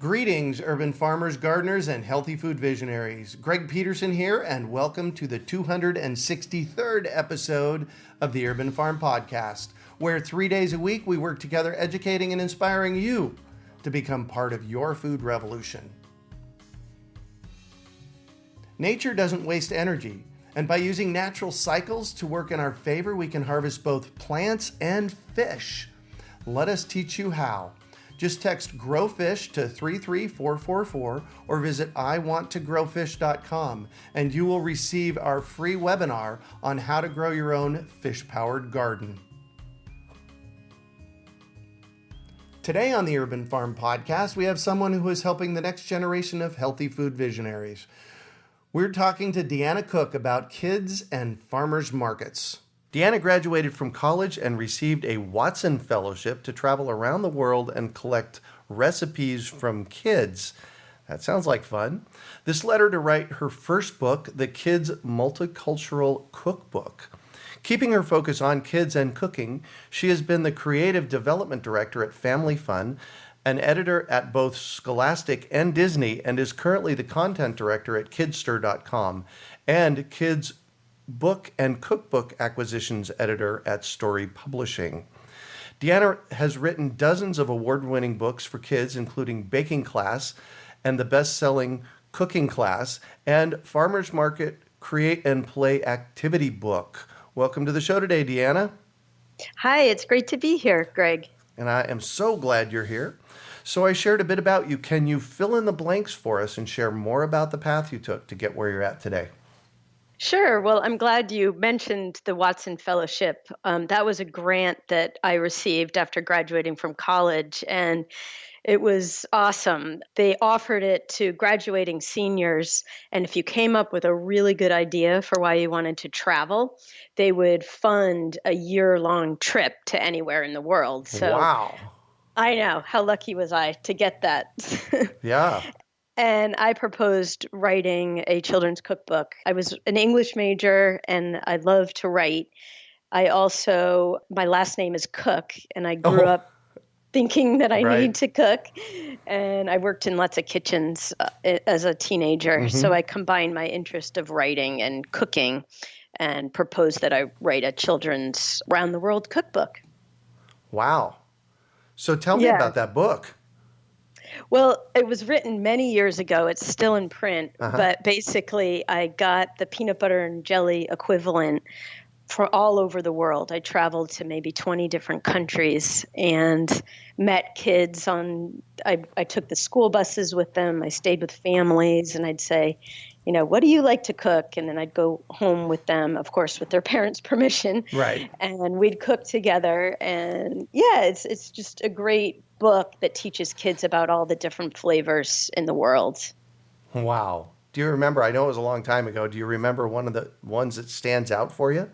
Greetings, urban farmers, gardeners, and healthy food visionaries. Greg Peterson here, and welcome to the 263rd episode of the Urban Farm Podcast, where 3 days a week we work together educating and inspiring you to become part of your food revolution. Nature doesn't waste energy, and by using natural cycles to work in our favor, we can harvest both plants and fish. Let us teach you how. Just text GROWFISH to 33444 or visit iwanttogrowfish.com and you will receive our free webinar on how to grow your own fish-powered garden. Today on the Urban Farm Podcast, we have someone who is helping the next generation of healthy food visionaries. We're talking to Deanna Cook about kids and farmers markets. Deanna graduated from college and received a Watson Fellowship to travel around the world and collect recipes from kids. That sounds like fun. This led her to write her first book, the Kids Multicultural Cookbook. Keeping her focus on kids and cooking, she has been the creative development director at FamilyFun, an editor at both Scholastic and Disney, and is currently the content director at kidstir.com and Kids Book and Cookbook Acquisitions Editor at Storey Publishing. Deanna has written dozens of award-winning books for kids, including Baking Class and the best-selling Cooking Class, and Farmers Market Create and Play Activity Book. Welcome to the show today, Deanna. Hi, it's great to be here, Greg. And I am so glad you're here. So I shared a bit about you. Can you fill in the blanks for us and share more about the path you took to get where you're at today? Sure. Well, I'm glad you mentioned the Watson Fellowship. That was a grant that I received after graduating from college, and it was awesome. They offered it to graduating seniors, and if you came up with a really good idea for why you wanted to travel, they would fund a year-long trip to anywhere in the world. So, wow. I know. How lucky was I to get that? Yeah. And I proposed writing a children's cookbook. I was an English major and I love to write. My last name is Cook, and I grew up thinking that I need to cook. And I worked in lots of kitchens as a teenager. Mm-hmm. So I combined my interest of writing and cooking and proposed that I write a children's round the world cookbook. Wow. So tell me about that book. Well, it was written many years ago. It's still in print, but basically I got the peanut butter and jelly equivalent for all over the world. I traveled to maybe 20 different countries and met kids I took the school buses with them. I stayed with families and I'd say, what do you like to cook? And then I'd go home with them, of course, with their parents' permission. Right. And we'd cook together. And it's just a great book that teaches kids about all the different flavors in the world. Wow. Do you remember, I know it was a long time ago, do you remember one of the ones that stands out for you?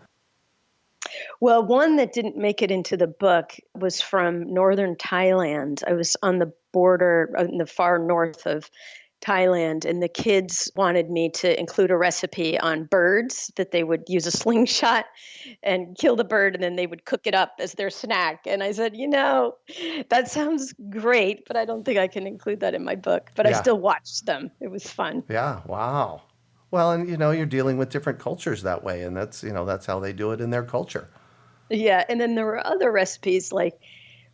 Well, one that didn't make it into the book was from northern Thailand. I was on the border in the far north of Thailand, and the kids wanted me to include a recipe on birds, that they would use a slingshot and kill the bird, and then they would cook it up as their snack. And I said, that sounds great, but I don't think I can include that in my book. But I still watched them. It was fun. Yeah, wow. Well, and you're dealing with different cultures that way, and that's how they do it in their culture. Yeah, and then there were other recipes like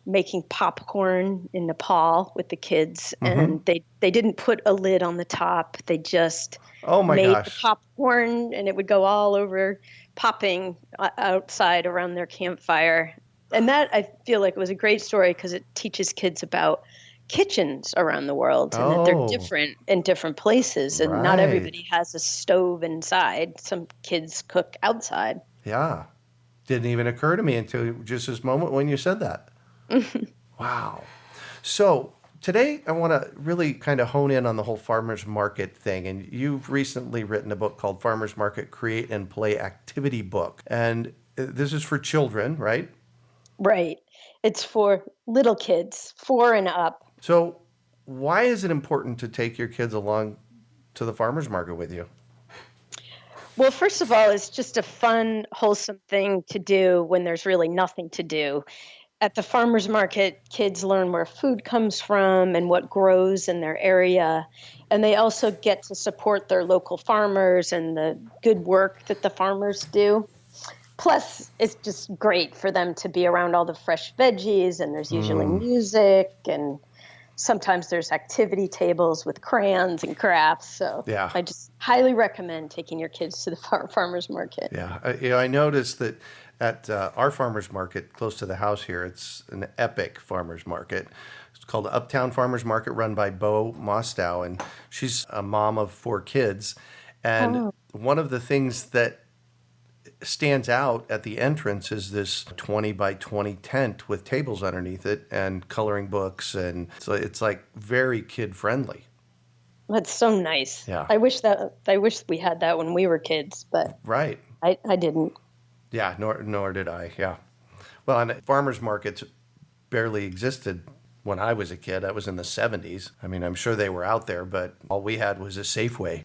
making popcorn in Nepal with the kids, and they didn't put a lid on the top. They just made the popcorn, and it would go all over, popping outside around their campfire. And that, I feel like, was a great story because it teaches kids about kitchens around the world and that they're different in different places, and not everybody has a stove inside. Some kids cook outside. Yeah. Didn't even occur to me until just this moment when you said that. Wow. So today I want to really kind of hone in on the whole farmers market thing. And you've recently written a book called Farmers Market Create and Play Activity Book. And this is for children, right? Right. It's for little kids, 4 and up. So why is it important to take your kids along to the farmers market with you? Well, first of all, it's just a fun, wholesome thing to do when there's really nothing to do. At the farmer's market, kids learn where food comes from and what grows in their area. And they also get to support their local farmers and the good work that the farmers do. Plus, it's just great for them to be around all the fresh veggies, and there's usually music, and sometimes there's activity tables with crayons and crafts. So yeah. I just highly recommend taking your kids to the farmer's market. Yeah, I noticed that at our farmer's market close to the house here, it's an epic farmer's market. It's called Uptown Farmer's Market, run by Bo Mostow, and she's a mom of 4 kids. And one of the things that stands out at the entrance is this 20 by 20 tent with tables underneath it and coloring books, and so it's like very kid friendly. That's so nice. Yeah. I wish we had that when we were kids, but right. I didn't. Yeah, nor did I. Yeah. Well, and farmers markets barely existed when I was a kid. I was in the 70s. I mean, I'm sure they were out there, but all we had was a Safeway.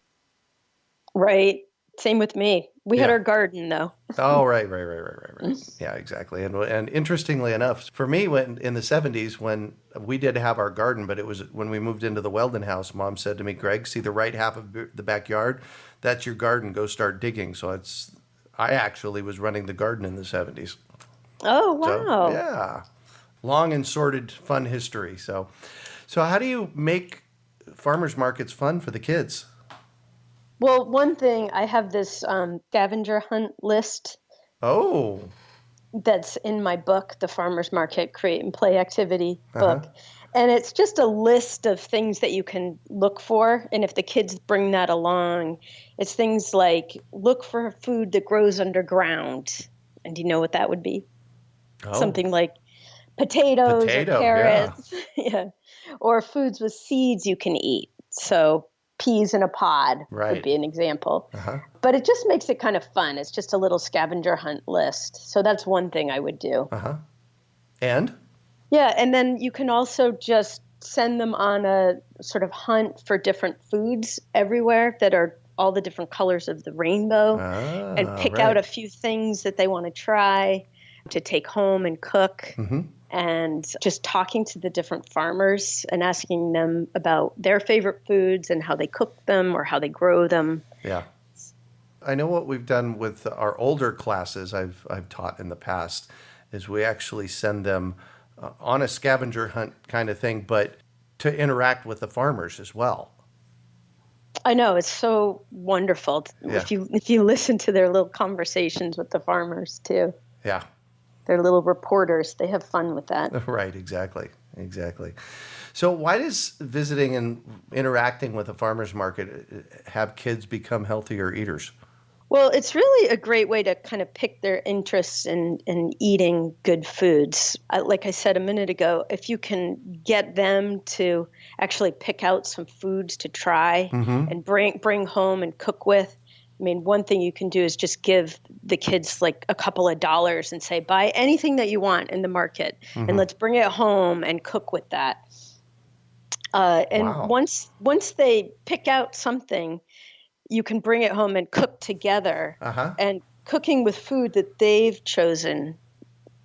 Right. Same with me. We had our garden, though. Oh, right. Yeah, exactly. And interestingly enough, for me, when in the 70s, when we did have our garden, but it was when we moved into the Weldon house, Mom said to me, Greg, see the right half of the backyard? That's your garden. Go start digging. So I actually was running the garden in the 70s. Oh, wow. So, yeah. Long and sordid, fun history. So how do you make farmers markets fun for the kids? Well, one thing, I have this scavenger hunt list. Oh. That's in my book, The Farmer's Market Create and Play Activity book. And it's just a list of things that you can look for. And if the kids bring that along, it's things like look for food that grows underground. And do you know what that would be? Oh. Something like potatoes or carrots. Yeah. Or foods with seeds you can eat. So peas in a pod would be an example. But it just makes it kind of fun. It's just a little scavenger hunt list. So that's one thing I would do. And? Yeah, and then you can also just send them on a sort of hunt for different foods everywhere that are all the different colors of the rainbow, and pick out a few things that they want to try to take home and cook. And just talking to the different farmers and asking them about their favorite foods and how they cook them or how they grow them. Yeah. I know what we've done with our older classes I've taught in the past is we actually send them on a scavenger hunt kind of thing, but to interact with the farmers as well. I know, it's so wonderful if you listen to their little conversations with the farmers too. Yeah. They're little reporters. They have fun with that. Right, exactly. So why does visiting and interacting with a farmer's market have kids become healthier eaters? Well, it's really a great way to kind of pick their interests in eating good foods. Like I said a minute ago, if you can get them to actually pick out some foods to try and bring home and cook with, I mean, one thing you can do is just give the kids like a couple of dollars and say, buy anything that you want in the market and let's bring it home and cook with that. Once they pick out something, you can bring it home and cook together. And cooking with food that they've chosen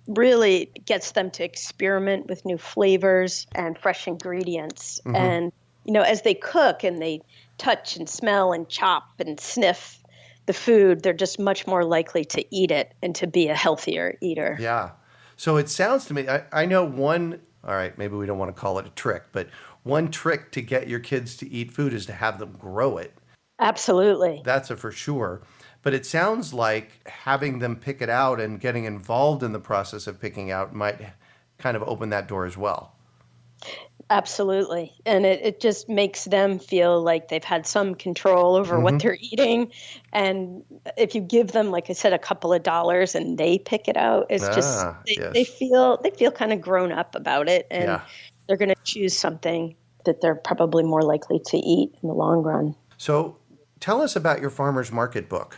really gets them to experiment with new flavors and fresh ingredients. And, as they cook and they touch and smell and chop and sniff the food, they're just much more likely to eat it and to be a healthier eater. Yeah. So it sounds to me, I know one, all right, maybe we don't want to call it a trick, but one trick to get your kids to eat food is to have them grow it. Absolutely. That's a for sure. But it sounds like having them pick it out and getting involved in the process of picking out might kind of open that door as well. Absolutely. And it just makes them feel like they've had some control over what they're eating. And if you give them, like I said, a couple of dollars and they pick it out, it's they feel kind of grown up about it. And they're going to choose something that they're probably more likely to eat in the long run. So tell us about your farmer's market book.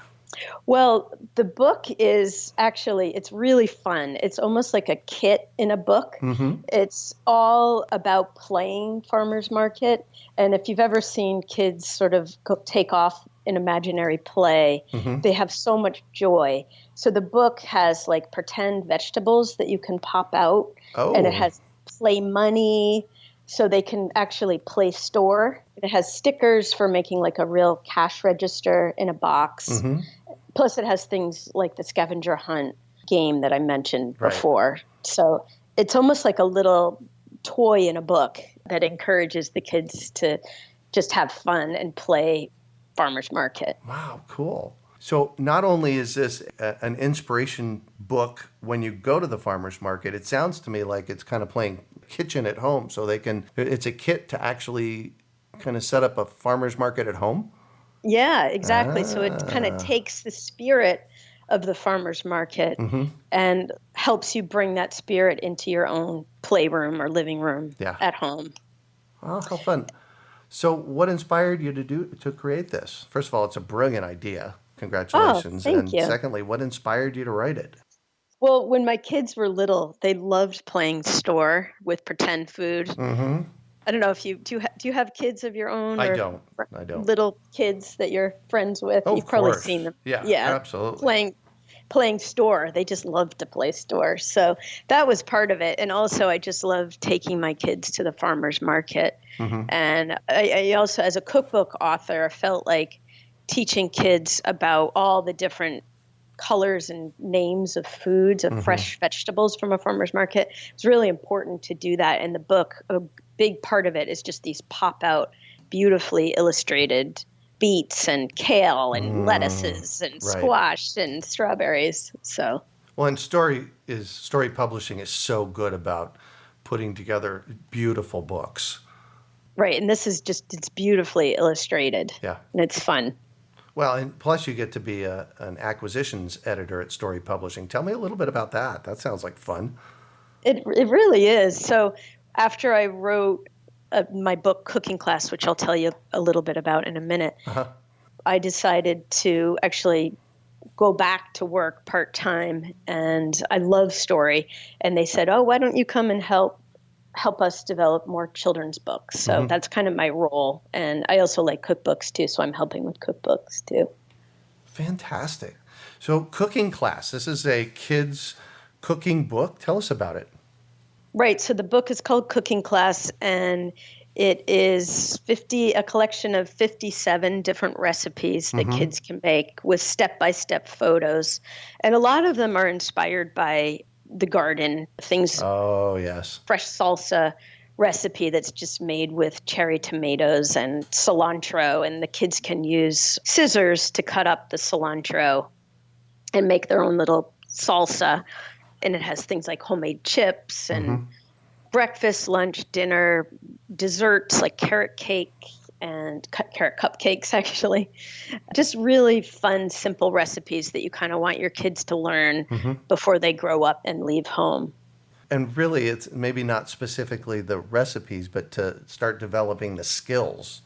Well, the book is it's really fun. It's almost like a kit in a book. It's all about playing farmer's market. And if you've ever seen kids sort of take off an imaginary play. Mm-hmm. They have so much joy. So the book has like pretend vegetables that you can pop out, and it has play money, so they can actually play store. It has stickers for making like a real cash register in a box. Mm-hmm. Plus it has things like the scavenger hunt game that I mentioned Right. before. So it's almost like a little toy in a book that encourages the kids to just have fun and play farmer's market. Wow, cool. So not only is this an inspiration book when you go to the farmer's market, it sounds to me like it's kind of playing kitchen at home. So it's a kit to actually kind of set up a farmer's market at home? Yeah, exactly. So it kind of takes the spirit of the farmer's market and helps you bring that spirit into your own playroom or living room at home. Oh, how fun. So what inspired you to create this? First of all, it's a brilliant idea. Congratulations. Oh, thank you. Secondly, what inspired you to write it? Well, when my kids were little, they loved playing store with pretend food. Mm-hmm. I don't know if do you have kids of your own? I don't. Little kids that you're friends with. Oh, You've probably seen them. Yeah, absolutely. Playing store. They just love to play store. So that was part of it. And also I just love taking my kids to the farmer's market. Mm-hmm. And I also, as a cookbook author, felt like teaching kids about all the different colors and names of foods, of fresh vegetables from a farmer's market. It's really important to do that in the book. A big part of it is just these pop out, beautifully illustrated beets and kale and lettuces and squash and strawberries. So, well, and Storey Publishing is so good about putting together beautiful books. Right, and this is it's beautifully illustrated. Yeah, and it's fun. Well, and plus you get to be an acquisitions editor at Storey Publishing. Tell me a little bit about that. That sounds like fun. It really is. So after I wrote my book Cooking Class, which I'll tell you a little bit about in a minute, I decided to actually go back to work part-time, and I love Storey. And they said, oh, why don't you come and help us develop more children's books? So that's kind of my role. And I also like cookbooks too, so I'm helping with cookbooks too. Fantastic. So Cooking Class, this is a kids' cooking book. Tell us about it. Right. So the book is called Cooking Class, and it is a collection of 57 different recipes that kids can make with step-by-step photos. And a lot of them are inspired by the garden, things. Oh, yes. Fresh salsa recipe that's just made with cherry tomatoes and cilantro, and the kids can use scissors to cut up the cilantro and make their own little salsa. And it has things like homemade chips and breakfast, lunch, dinner, desserts like carrot cake and carrot cupcakes, actually. Just really fun, simple recipes that you kind of want your kids to learn before they grow up and leave home. And really, it's maybe not specifically the recipes, but to start developing the skills.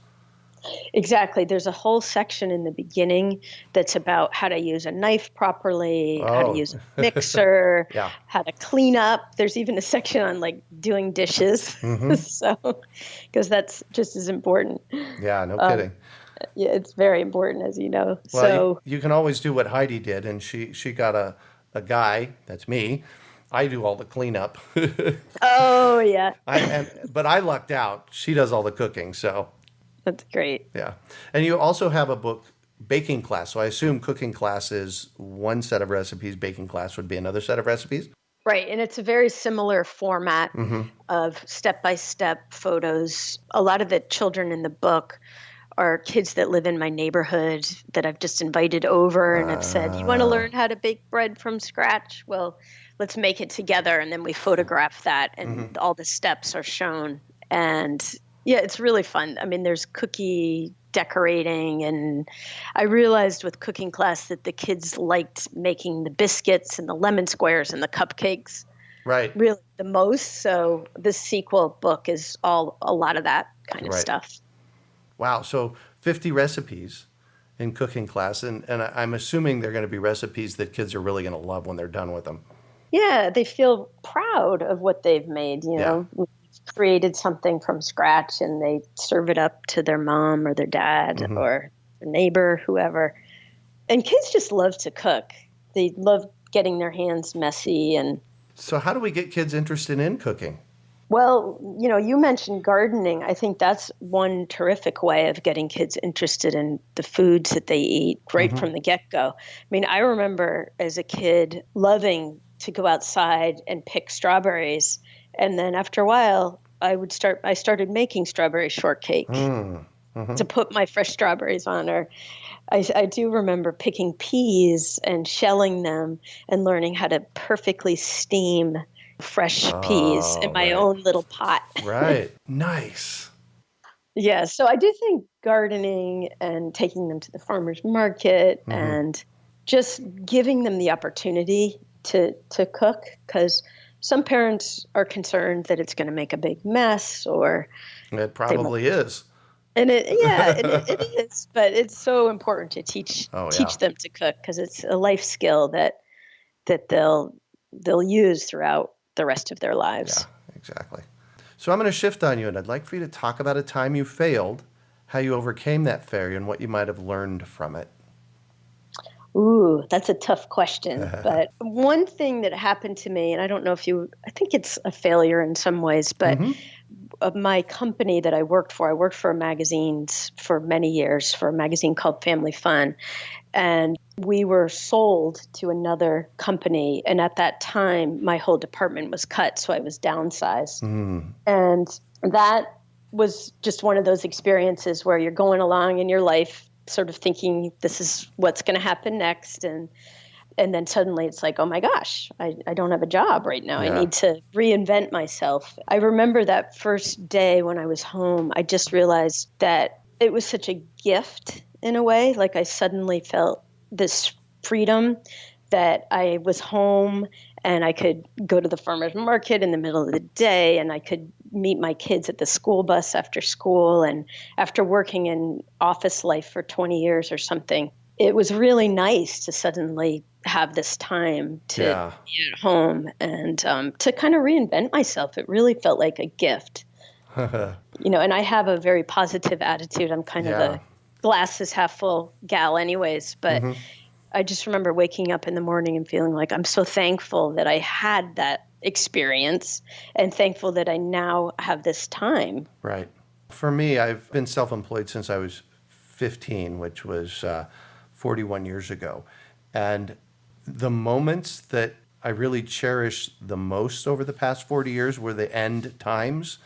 Exactly. There's a whole section in the beginning that's about how to use a knife properly, how to use a mixer, how to clean up. There's even a section on like doing dishes. So, because that's just as important. Yeah, no kidding. Yeah, it's very important, as you know. Well, so you can always do what Heidi did, and she got a guy, that's me. I do all the cleanup. Oh, yeah. But I lucked out. She does all the cooking, so. That's great. Yeah. And you also have a book, Baking Class. So I assume Cooking Class is one set of recipes. Baking Class would be another set of recipes? Right. And it's a very similar format of step-by-step photos. A lot of the children in the book are kids that live in my neighborhood that I've just invited over and have said, you want to learn how to bake bread from scratch? Well, let's make it together. And then we photograph that, and all the steps are shown. And yeah, it's really fun. I mean, there's cookie decorating, and I realized with Cooking Class that the kids liked making the biscuits and the lemon squares and the cupcakes really the most. So this sequel book is a lot of that kind of stuff. Wow. So 50 recipes in Cooking Class, and I'm assuming they're going to be recipes that kids are really going to love when they're done with them. Yeah, they feel proud of what they've made, you know. Created something from scratch, and they serve it up to their mom or their dad or a neighbor, whoever. And kids just love to cook. They love getting their hands messy. And so how do we get kids interested in cooking? Well, you mentioned gardening. I think that's one terrific way of getting kids interested in the foods that they eat right from the get-go. I mean, I remember as a kid loving to go outside and pick strawberries. And then after a while, I started making strawberry shortcake to put my fresh strawberries on. Or I do remember picking peas and shelling them and learning how to perfectly steam fresh peas in my own little pot. Right. Nice. Yeah. So I do think gardening and taking them to the farmer's market and just giving them the opportunity to cook, because some parents are concerned that it's going to make a big mess, or it probably is. And it is, but it's so important to teach them to cook, because it's a life skill that they'll use throughout the rest of their lives. Yeah, exactly. So I'm going to shift on you, and I'd like for you to talk about a time you failed, how you overcame that failure, and what you might have learned from it. Ooh, that's a tough question. But one thing that happened to me, and I don't know I think it's a failure in some ways, but my company that I worked for magazines for many years, for a magazine called FamilyFun. And we were sold to another company. And at that time, my whole department was cut, so I was downsized. And that was just one of those experiences where you're going along in your life sort of thinking this is what's going to happen next. And then suddenly it's like, oh my gosh, I don't have a job right now. Yeah. I need to reinvent myself. I remember that first day when I was home, I just realized that it was such a gift in a way. Like I suddenly felt this freedom that I was home and I could go to the farmer's market in the middle of the day, and I could meet my kids at the school bus after school. And after working in office life for 20 years or something, it was really nice to suddenly have this time to be at home and to kind of reinvent myself. It really felt like a gift. And I have a very positive attitude. I'm kind of a glass is half full gal anyways, but I just remember waking up in the morning and feeling like I'm so thankful that I had that experience and thankful that I now have this time. Right. For me, I've been self-employed since I was 15, which was 41 years ago. And the moments that I really cherish the most over the past 40 years were the end times.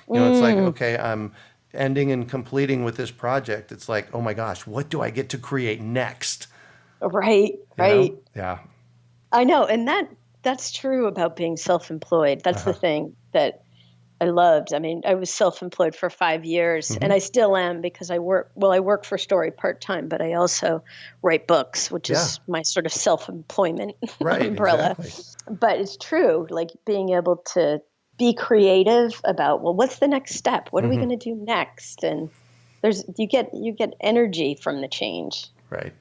It's like, okay, I'm ending and completing with this project. It's like, oh my gosh, what do I get to create next? Right. Yeah. I know. And that's true about being self-employed. That's the thing that I loved. I mean, I was self-employed for 5 years and I still am, because I work for Storey part-time, but I also write books, which is my sort of self-employment umbrella. Exactly. But it's true, like being able to be creative about, well, what's the next step? What are we going to do next? And you get energy from the change. Right.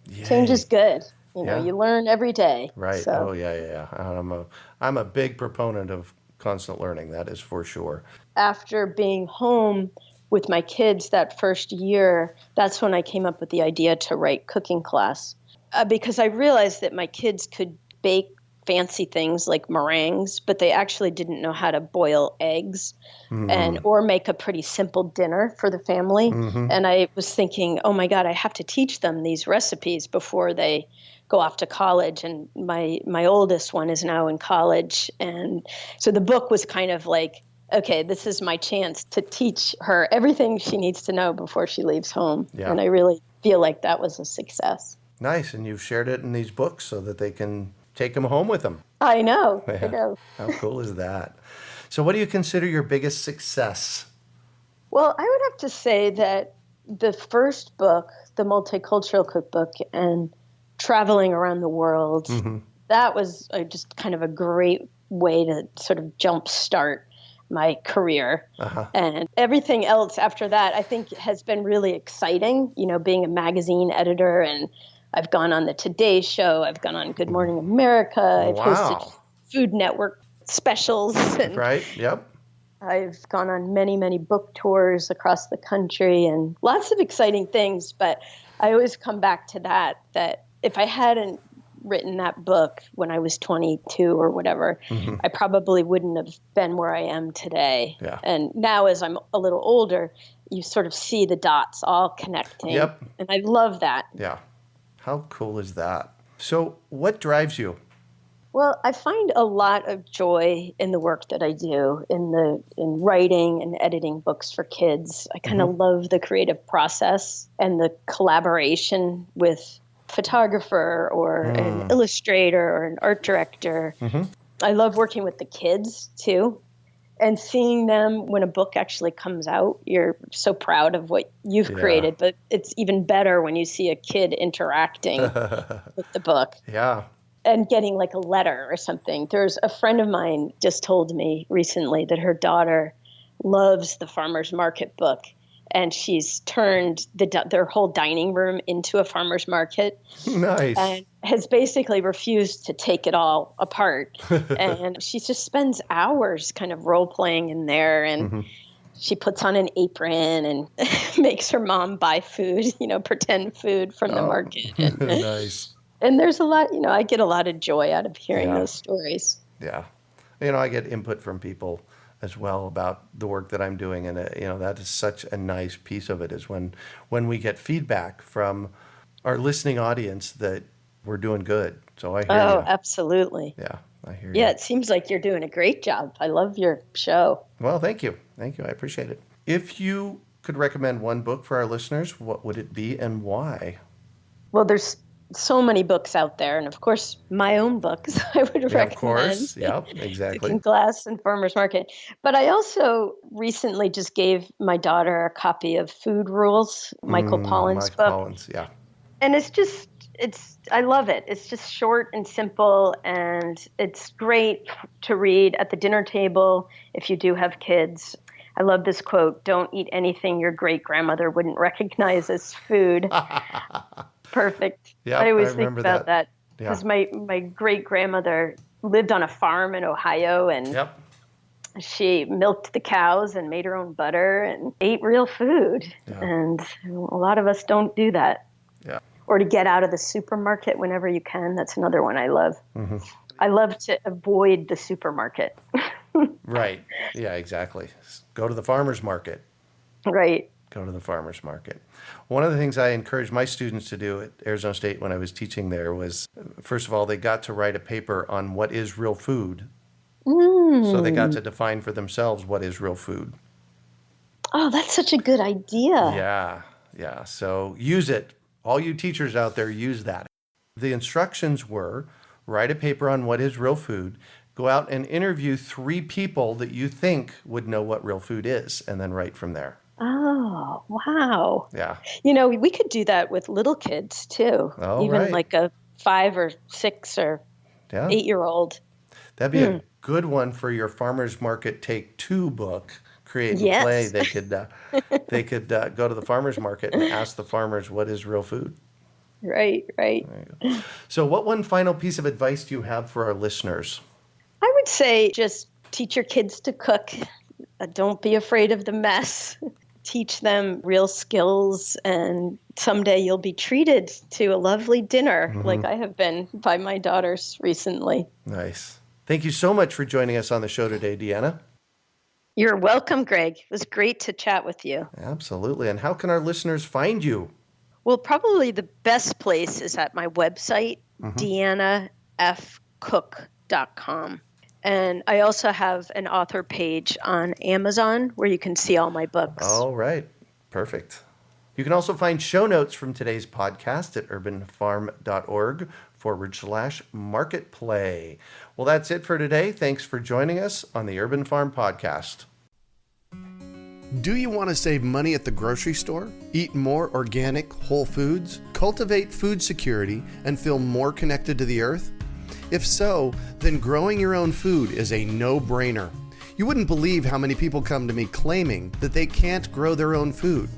Yay. Change is good. You learn every day. Right. So. Oh yeah. I'm a big proponent of constant learning. That is for sure. After being home with my kids that first year, that's when I came up with the idea to write cooking class, because I realized that my kids could bake fancy things like meringues, but they actually didn't know how to boil eggs or make a pretty simple dinner for the family. And I was thinking, oh my God, I have to teach them these recipes before they go off to college. And my oldest one is now in college. And so the book was kind of like, okay, this is my chance to teach her everything she needs to know before she leaves home. Yeah. And I really feel like that was a success. Nice. And you've shared it in these books so that they can take them home with them. I know. Yeah. I know. How cool is that? So what do you consider your biggest success? Well, I would have to say that the first book, the Multicultural Cookbook, and traveling around the world, that was just kind of a great way to sort of jumpstart my career. And everything else after that, I think, has been really exciting, being a magazine editor, and I've gone on the Today Show. I've gone on Good Morning America. I've hosted Food Network specials. Right. Yep. I've gone on many, many book tours across the country and lots of exciting things. But I always come back to that if I hadn't written that book when I was 22 or whatever, I probably wouldn't have been where I am today. Yeah. And now as I'm a little older, you sort of see the dots all connecting. Yep. And I love that. Yeah. How cool is that? So what drives you? Well, I find a lot of joy in the work that I do in writing and editing books for kids. I kind of love the creative process and the collaboration with photographer or an illustrator or an art director. I love working with the kids too, and seeing them when a book actually comes out. You're so proud of what you've created, but it's even better when you see a kid interacting with the book. Yeah. And getting like a letter or something. There's a friend of mine just told me recently that her daughter loves the farmer's market book, and she's turned their whole dining room into a farmer's market. Nice. And has basically refused to take it all apart. And she just spends hours kind of role playing in there, and she puts on an apron and makes her mom buy food, pretend food from the market. And, nice. And there's a lot, I get a lot of joy out of hearing those stories. Yeah. I get input from people as well about the work that I'm doing. And, that is such a nice piece of it is when we get feedback from our listening audience that we're doing good. So I hear you. Oh, absolutely. Yeah, I hear you. Yeah, it seems like you're doing a great job. I love your show. Well, thank you. Thank you. I appreciate it. If you could recommend one book for our listeners, what would it be and why? Well, there's so many books out there, and of course my own books I would recommend. Of course, yeah, exactly. Cooking Class and Farmer's Market. But I also recently just gave my daughter a copy of Food Rules, Michael Pollan's book. Pollan's, yeah. And I love it. It's just short and simple, and it's great to read at the dinner table if you do have kids. I love this quote, "Don't eat anything your great-grandmother wouldn't recognize as food." Perfect. Yeah, I always think about that because Yeah. my great-grandmother lived on a farm in Ohio, and she milked the cows and made her own butter and ate real food. Yeah. And a lot of us don't do that. Yeah. Or to get out of the supermarket whenever you can. That's another one I love. I love to avoid the supermarket. Right. Yeah, exactly. Go to the farmer's market. Right. Go to the farmer's market. One of the things I encouraged my students to do at Arizona State when I was teaching there was, first of all, they got to write a paper on what is real food. So they got to define for themselves what is real food. Oh, that's such a good idea. Yeah. So use it. All you teachers out there, use that. The instructions were, write a paper on what is real food, go out and interview 3 people that you think would know what real food is, and then write from there. Oh, wow. Yeah. We could do that with little kids too. Oh, even right. like a 5 or 6 or 8-year-old. That'd be a good one for your Farmer's Market Take 2 book, Create and Play. They could go to the farmer's market and ask the farmers what is real food. Right. There you go. So what one final piece of advice do you have for our listeners? I would say just teach your kids to cook. Don't be afraid of the mess. Teach them real skills, and someday you'll be treated to a lovely dinner like I have been by my daughters recently. Nice. Thank you so much for joining us on the show today, Deanna. You're welcome, Greg. It was great to chat with you. Absolutely. And how can our listeners find you? Well, probably the best place is at my website, DeannaFCook.com. And I also have an author page on Amazon where you can see all my books. All right. Perfect. You can also find show notes from today's podcast at urbanfarm.org/marketplay. Well, that's it for today. Thanks for joining us on the Urban Farm Podcast. Do you want to save money at the grocery store, eat more organic, whole foods, cultivate food security, and feel more connected to the earth? If so, then growing your own food is a no-brainer. You wouldn't believe how many people come to me claiming that they can't grow their own food.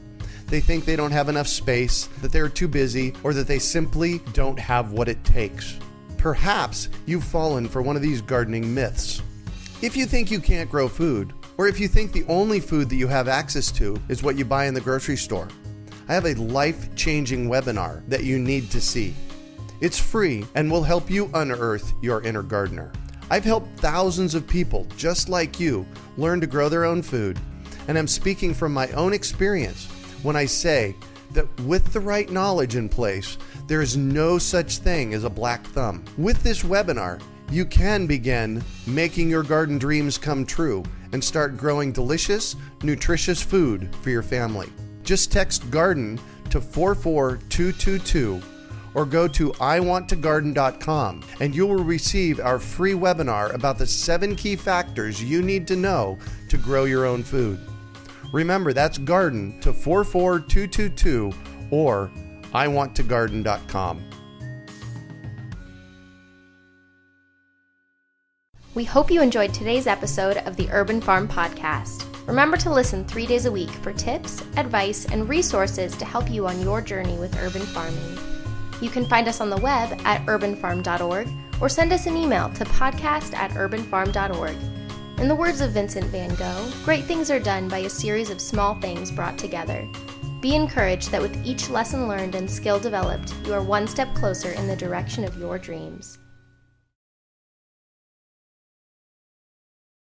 They think they don't have enough space, that they're too busy, or that they simply don't have what it takes. Perhaps you've fallen for one of these gardening myths. If you think you can't grow food, Or if you think the only food that you have access to is what you buy in the grocery store, I have a life-changing webinar that you need to see. It's free and will help you unearth your inner gardener. I've helped thousands of people just like you learn to grow their own food, and I'm speaking from my own experience when I say that with the right knowledge in place, there is no such thing as a black thumb. With this webinar, you can begin making your garden dreams come true and start growing delicious, nutritious food for your family. Just text GARDEN to 44222 or go to iwanttogarden.com and you will receive our free webinar about the 7 key factors you need to know to grow your own food. Remember, that's GARDEN to 44222 or iwanttogarden.com. We hope you enjoyed today's episode of the Urban Farm Podcast. Remember to listen 3 days a week for tips, advice, and resources to help you on your journey with urban farming. You can find us on the web at urbanfarm.org or send us an email to podcast@urbanfarm.org. In the words of Vincent van Gogh, great things are done by a series of small things brought together. Be encouraged that with each lesson learned and skill developed, you are one step closer in the direction of your dreams.